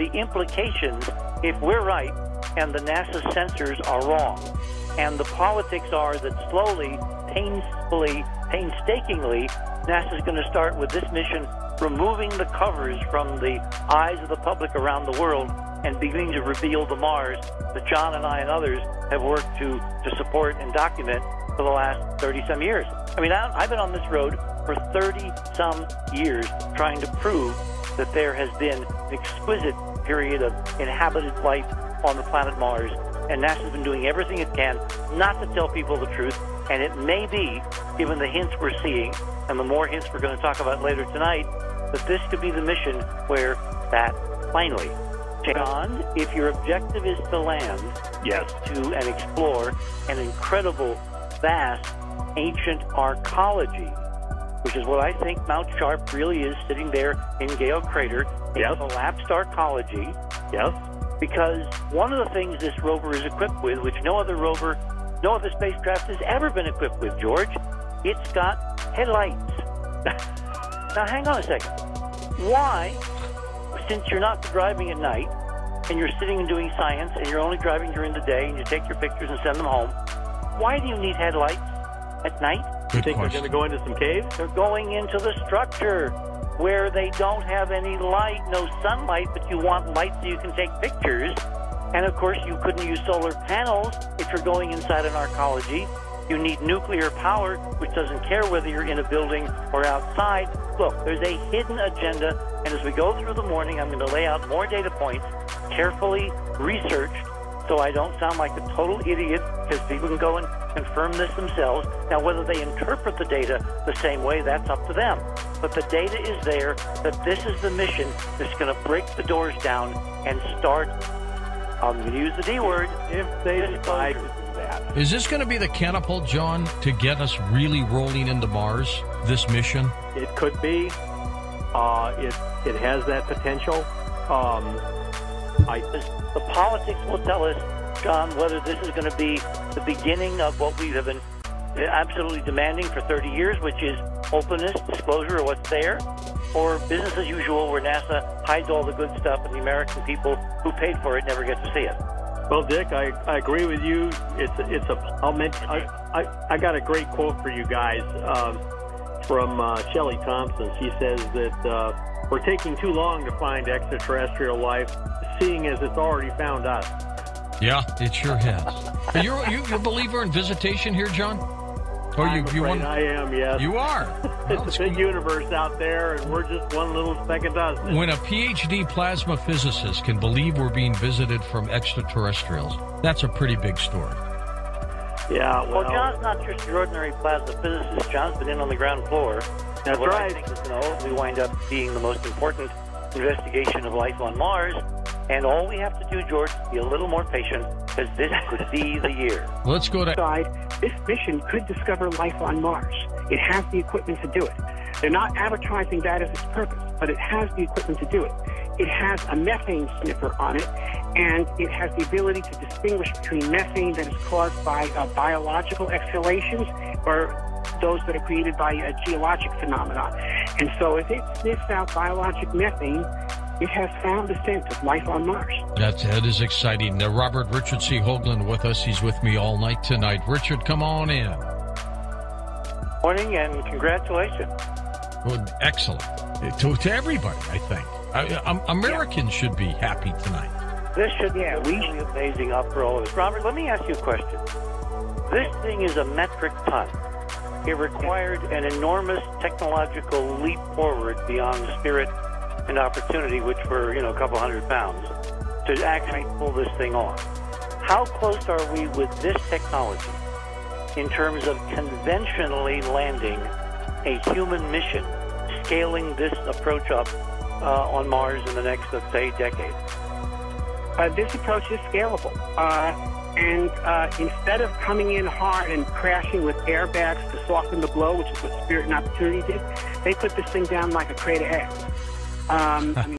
the implications, if we're right and the NASA sensors are wrong, and the politics are that slowly, painstakingly, NASA's going to start with this mission removing the covers from the eyes of the public around the world and beginning to reveal the Mars that John and I and others have worked to support and document for the last 30-some years. I mean, I've been on this road for 30-some years trying to prove that there has been an exquisite period of inhabited life on the planet Mars, and NASA's been doing everything it can not to tell people the truth, and it may be, given the hints we're seeing, and the more hints we're going to talk about later tonight, that this could be the mission where that finally, John, if your objective is to land, yes, to and explore an incredible, vast, ancient archaeology, which is what I think Mount Sharp really is, sitting there in Gale Crater, yes, a collapsed archaeology, yes, because one of the things this rover is equipped with, which no other rover, no other spacecraft has ever been equipped with, George, it's got headlights. Now, hang on a second. Why, since you're not driving at night, and you're sitting and doing science, and you're only driving during the day, and you take your pictures and send them home, why do you need headlights at night? You think they're going to go into some caves? They're going into the structure where they don't have any light, no sunlight, but you want light so you can take pictures. And, of course, you couldn't use solar panels if you're going inside an archaeology. You need nuclear power, which doesn't care whether you're in a building or outside. Look, there's a hidden agenda, and as we go through the morning, I'm going to lay out more data points, carefully researched, so I don't sound like a total idiot, because people can go and confirm this themselves. Now, whether they interpret the data the same way, that's up to them. But the data is there that this is the mission that's going to break the doors down and start, I'm going to use the D word, if they decide that. Is this going to be the catapult, John, to get us really rolling into Mars, this mission? It could be. It has that potential. The politics will tell us, John, whether this is going to be the beginning of what we have been absolutely demanding for 30 years, which is openness, disclosure of what's there, or business as usual, where NASA hides all the good stuff and the American people who paid for it never get to see it. Well, Dick, I agree with you. I got a great quote for you guys from Shelley Thompson. She says that we're taking too long to find extraterrestrial life, seeing as it's already found us. Yeah, it sure has. You're a believer in visitation here, John? Or I'm afraid I am, yes. You are. Well, it's a big universe out there, and we're just one little speck of dust. When a PhD plasma physicist can believe we're being visited from extraterrestrials, that's a pretty big story. Yeah, well, John's not just your ordinary plasma physicist. John's been in on the ground floor. That's what right. I think is, we wind up being the most important investigation of life on Mars. And all we have to do, George, is be a little more patient, because this could be the year. Let's go to... This mission could discover life on Mars. It has the equipment to do it. They're not advertising that as its purpose, but it has the equipment to do it. It has a methane sniffer on it, and it has the ability to distinguish between methane that is caused by biological exhalations or those that are created by a geologic phenomenon. And so if it sniffs out biologic methane, it has found the scent of life on Mars. That is exciting. Robert Richard C. Hoagland with us. He's with me all night tonight. Richard, come on in. Morning and congratulations. Well, excellent. To everybody, I think. Americans should be happy tonight. This should be really amazing up for all of us. Robert, let me ask you a question. This thing is a metric ton. It required an enormous technological leap forward beyond spirit and opportunity, which were, a couple 100 pounds, to actually pull this thing off. How close are we with this technology in terms of conventionally landing a human mission, scaling this approach up on Mars in the next, let's say, decade? This approach is scalable. And instead of coming in hard and crashing with airbags to soften the blow, which is what Spirit and Opportunity did, they put this thing down like a crate of eggs.